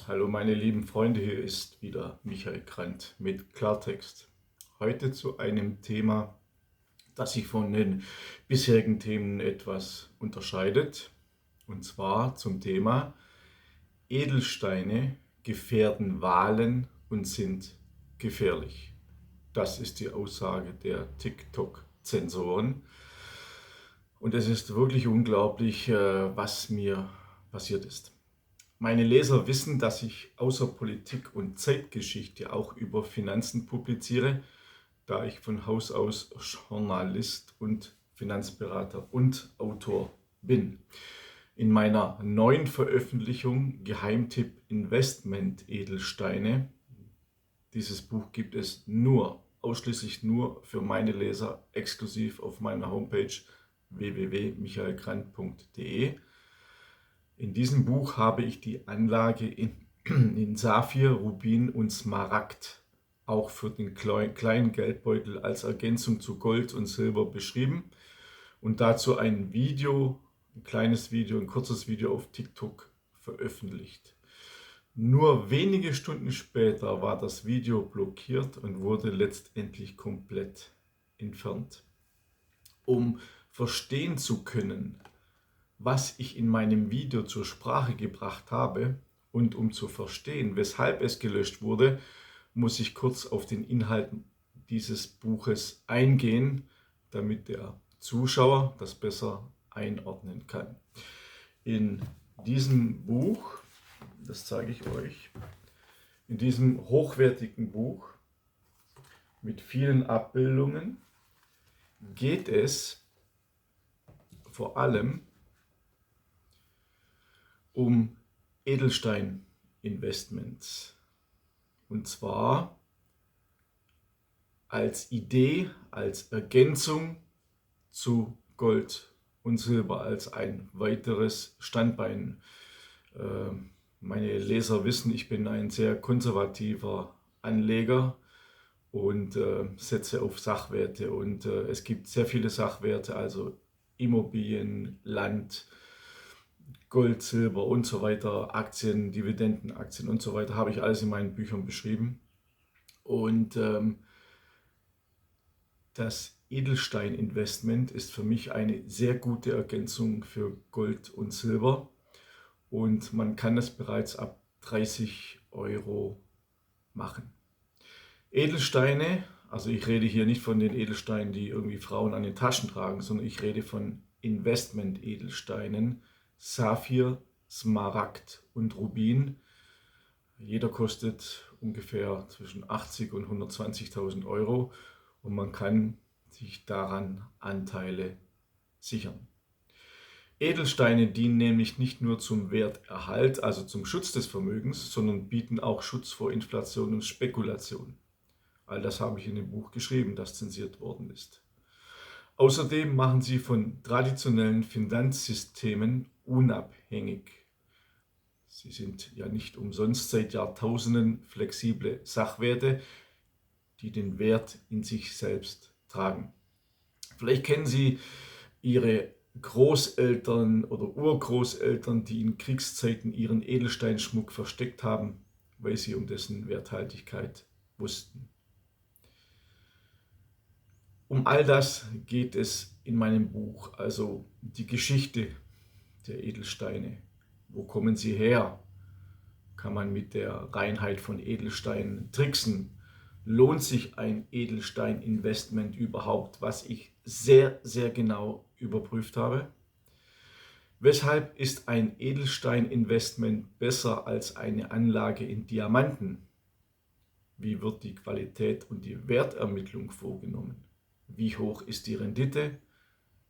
Hallo meine lieben Freunde, hier ist wieder Michael Grant mit Klartext. Heute zu einem Thema, das sich von den bisherigen Themen etwas unterscheidet. Und zwar zum Thema: Edelsteine gefährden Wahlen und sind gefährlich. Das ist die Aussage der TikTok-Zensoren. Und es ist wirklich unglaublich, was mir passiert ist. Meine Leser wissen, dass ich außer Politik und Zeitgeschichte auch über Finanzen publiziere, da ich von Haus aus Journalist und Finanzberater und Autor bin. In meiner neuen Veröffentlichung Geheimtipp Investment Edelsteine, dieses Buch gibt es ausschließlich nur für meine Leser, exklusiv auf meiner Homepage www.michaelgrant.de. In diesem Buch habe ich die Anlage in Saphir, Rubin und Smaragd auch für den kleinen Geldbeutel als Ergänzung zu Gold und Silber beschrieben und dazu ein kurzes Video auf TikTok veröffentlicht. Nur wenige Stunden später war das Video blockiert und wurde letztendlich komplett entfernt. Um verstehen zu können, was ich in meinem Video zur Sprache gebracht habe, und um zu verstehen, weshalb es gelöscht wurde, muss ich kurz auf den Inhalt dieses Buches eingehen, damit der Zuschauer das besser einordnen kann. In diesem Buch, das zeige ich euch, in diesem hochwertigen Buch mit vielen Abbildungen geht es vor allem um Edelstein-Investments. Und zwar als Idee, als Ergänzung zu Gold und Silber, als ein weiteres Standbein. Meine Leser wissen, ich bin ein sehr konservativer Anleger und setze auf Sachwerte. Und es gibt sehr viele Sachwerte, also Immobilien, Land, Gold, Silber und so weiter, Aktien, Dividendenaktien und so weiter, habe ich alles in meinen Büchern beschrieben. Und das Edelstein-Investment ist für mich eine sehr gute Ergänzung für Gold und Silber. Und man kann das bereits ab 30 Euro machen. Edelsteine, also ich rede hier nicht von den Edelsteinen, die irgendwie Frauen an den Taschen tragen, sondern ich rede von Investment-Edelsteinen, Saphir, Smaragd und Rubin. Jeder kostet ungefähr zwischen 80 und 120.000 Euro und man kann sich daran Anteile sichern. Edelsteine dienen nämlich nicht nur zum Werterhalt, also zum Schutz des Vermögens, sondern bieten auch Schutz vor Inflation und Spekulation. All das habe ich in dem Buch geschrieben, das zensiert worden ist. Außerdem machen sie von traditionellen Finanzsystemen unabhängig. Sie sind ja nicht umsonst seit Jahrtausenden flexible Sachwerte, die den Wert in sich selbst tragen. Vielleicht kennen Sie Ihre Großeltern oder Urgroßeltern, die in Kriegszeiten ihren Edelsteinschmuck versteckt haben, weil sie um dessen Werthaltigkeit wussten. Um all das geht es in meinem Buch, also die Geschichte der Edelsteine. Wo kommen sie her? Kann man mit der Reinheit von Edelsteinen tricksen? Lohnt sich ein Edelstein-Investment überhaupt, was ich sehr, sehr genau überprüft habe? Weshalb ist ein Edelstein-Investment besser als eine Anlage in Diamanten? Wie wird die Qualität und die Wertermittlung vorgenommen? Wie hoch ist die Rendite?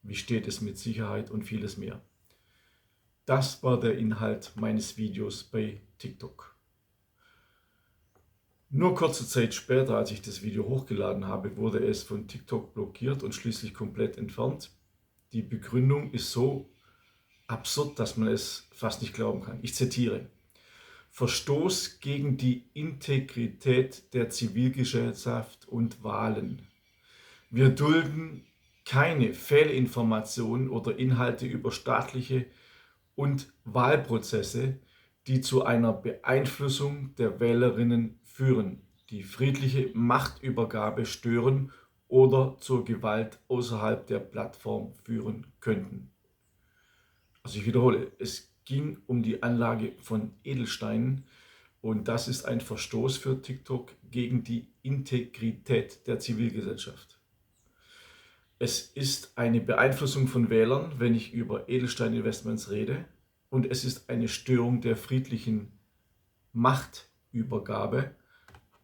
Wie steht es mit Sicherheit und vieles mehr? Das war der Inhalt meines Videos bei TikTok. Nur kurze Zeit später, als ich das Video hochgeladen habe, wurde es von TikTok blockiert und schließlich komplett entfernt. Die Begründung ist so absurd, dass man es fast nicht glauben kann. Ich zitiere: Verstoß gegen die Integrität der Zivilgesellschaft und Wahlen. Wir dulden keine Fehlinformationen oder Inhalte über staatliche und Wahlprozesse, die zu einer Beeinflussung der Wählerinnen führen, die friedliche Machtübergabe stören oder zur Gewalt außerhalb der Plattform führen könnten. Also ich wiederhole, es ging um die Anlage von Edelsteinen und das ist ein Verstoß für TikTok gegen die Integrität der Zivilgesellschaft. Es ist eine Beeinflussung von Wählern, wenn ich über Edelstein-Investments rede, und es ist eine Störung der friedlichen Machtübergabe,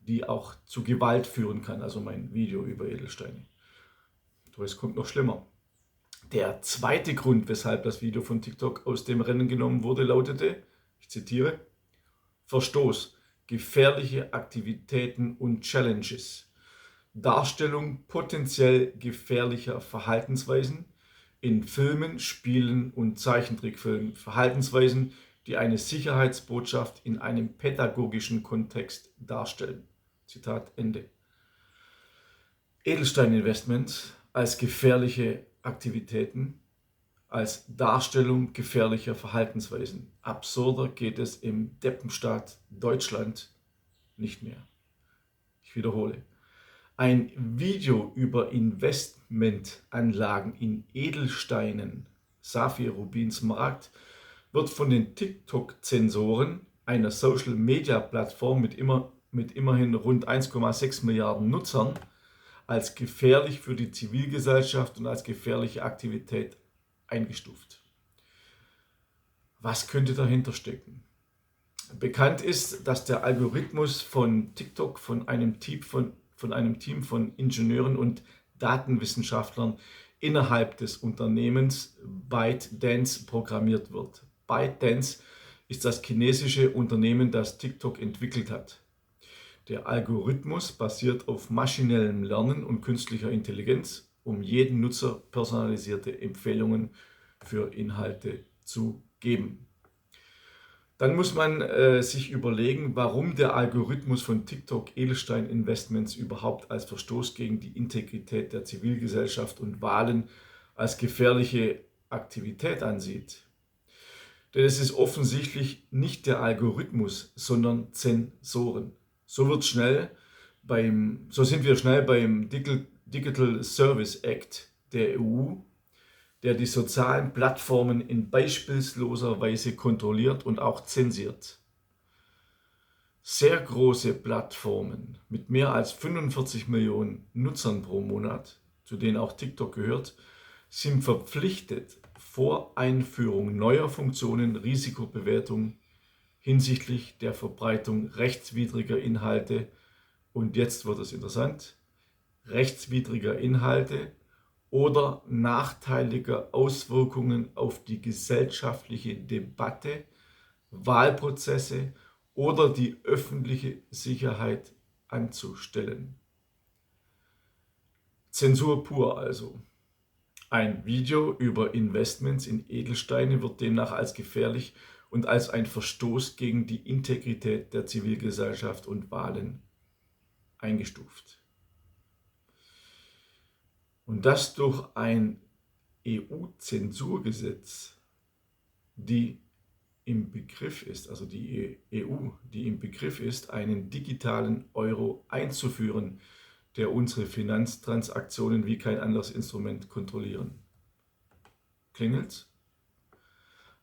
die auch zu Gewalt führen kann, also mein Video über Edelsteine. Aber es kommt noch schlimmer. Der zweite Grund, weshalb das Video von TikTok aus dem Rennen genommen wurde, lautete, ich zitiere, Verstoß, gefährliche Aktivitäten und Challenges. Darstellung potenziell gefährlicher Verhaltensweisen in Filmen, Spielen und Zeichentrickfilmen. Verhaltensweisen, die eine Sicherheitsbotschaft in einem pädagogischen Kontext darstellen. Zitat Ende. Edelstein-Investments als gefährliche Aktivitäten, als Darstellung gefährlicher Verhaltensweisen. Absurder geht es im Deppenstaat Deutschland nicht mehr. Ich wiederhole. Ein Video über Investmentanlagen in Edelsteinen, Saphir, Rubin, Smaragd, wird von den TikTok-Zensoren, einer Social-Media-Plattform mit immerhin rund 1,6 Milliarden Nutzern, als gefährlich für die Zivilgesellschaft und als gefährliche Aktivität eingestuft. Was könnte dahinter stecken? Bekannt ist, dass der Algorithmus von TikTok von einem Team von Ingenieuren und Datenwissenschaftlern innerhalb des Unternehmens ByteDance programmiert wird. ByteDance ist das chinesische Unternehmen, das TikTok entwickelt hat. Der Algorithmus basiert auf maschinellem Lernen und künstlicher Intelligenz, um jedem Nutzer personalisierte Empfehlungen für Inhalte zu geben. Dann muss man sich überlegen, warum der Algorithmus von TikTok Edelstein-Investments überhaupt als Verstoß gegen die Integrität der Zivilgesellschaft und Wahlen als gefährliche Aktivität ansieht. Denn es ist offensichtlich nicht der Algorithmus, sondern Zensoren. So sind wir schnell beim Digital Service Act der EU, der die sozialen Plattformen in beispielloser Weise kontrolliert und auch zensiert. Sehr große Plattformen mit mehr als 45 Millionen Nutzern pro Monat, zu denen auch TikTok gehört, sind verpflichtet, vor Einführung neuer Funktionen Risikobewertung hinsichtlich der Verbreitung rechtswidriger Inhalte, und jetzt wird es interessant, rechtswidriger Inhalte oder nachteiliger Auswirkungen auf die gesellschaftliche Debatte, Wahlprozesse oder die öffentliche Sicherheit anzustellen. Zensur pur also. Ein Video über Investments in Edelsteine wird demnach als gefährlich und als ein Verstoß gegen die Integrität der Zivilgesellschaft und Wahlen eingestuft. Und das durch ein EU-Zensurgesetz, die im Begriff ist, also die EU, die im Begriff ist, einen digitalen Euro einzuführen, der unsere Finanztransaktionen wie kein anderes Instrument kontrollieren. Klingelt's?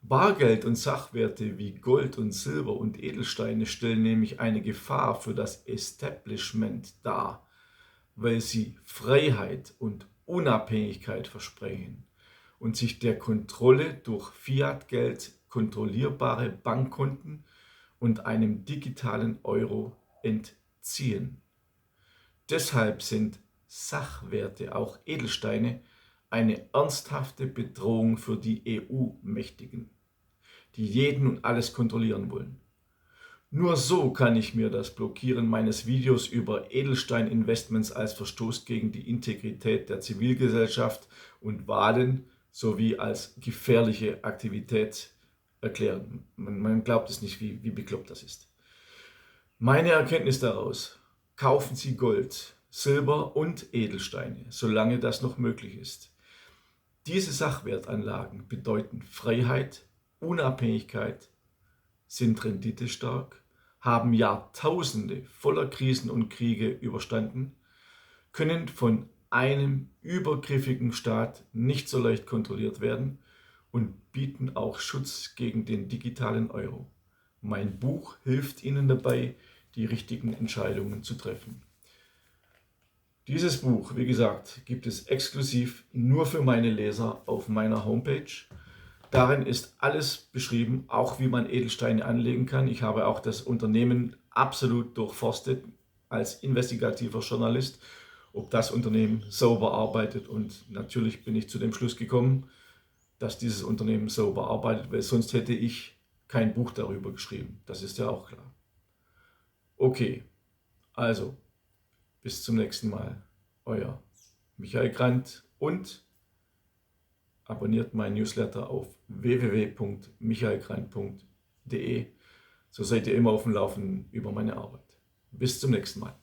Bargeld und Sachwerte wie Gold und Silber und Edelsteine stellen nämlich eine Gefahr für das Establishment dar, weil sie Freiheit und Unabhängigkeit versprechen und sich der Kontrolle durch Fiatgeld, kontrollierbare Bankkonten und einem digitalen Euro entziehen. Deshalb sind Sachwerte, auch Edelsteine, eine ernsthafte Bedrohung für die EU-Mächtigen, die jeden und alles kontrollieren wollen. Nur so kann ich mir das Blockieren meines Videos über Edelstein-Investments als Verstoß gegen die Integrität der Zivilgesellschaft und Wahlen sowie als gefährliche Aktivität erklären. Man glaubt es nicht, wie bekloppt das ist. Meine Erkenntnis daraus: Kaufen Sie Gold, Silber und Edelsteine, solange das noch möglich ist. Diese Sachwertanlagen bedeuten Freiheit, Unabhängigkeit sind renditestark, haben Jahrtausende voller Krisen und Kriege überstanden, können von einem übergriffigen Staat nicht so leicht kontrolliert werden und bieten auch Schutz gegen den digitalen Euro. Mein Buch hilft Ihnen dabei, die richtigen Entscheidungen zu treffen. Dieses Buch, wie gesagt, gibt es exklusiv nur für meine Leser auf meiner Homepage. Darin ist alles beschrieben, auch wie man Edelsteine anlegen kann. Ich habe auch das Unternehmen absolut durchforstet als investigativer Journalist, ob das Unternehmen sauber arbeitet. Und natürlich bin ich zu dem Schluss gekommen, dass dieses Unternehmen sauber arbeitet, weil sonst hätte ich kein Buch darüber geschrieben. Das ist ja auch klar. Okay, also bis zum nächsten Mal. Euer Michael Grant und abonniert meinen Newsletter auf www.michaelgrant.de. So seid ihr immer auf dem Laufenden über meine Arbeit. Bis zum nächsten Mal.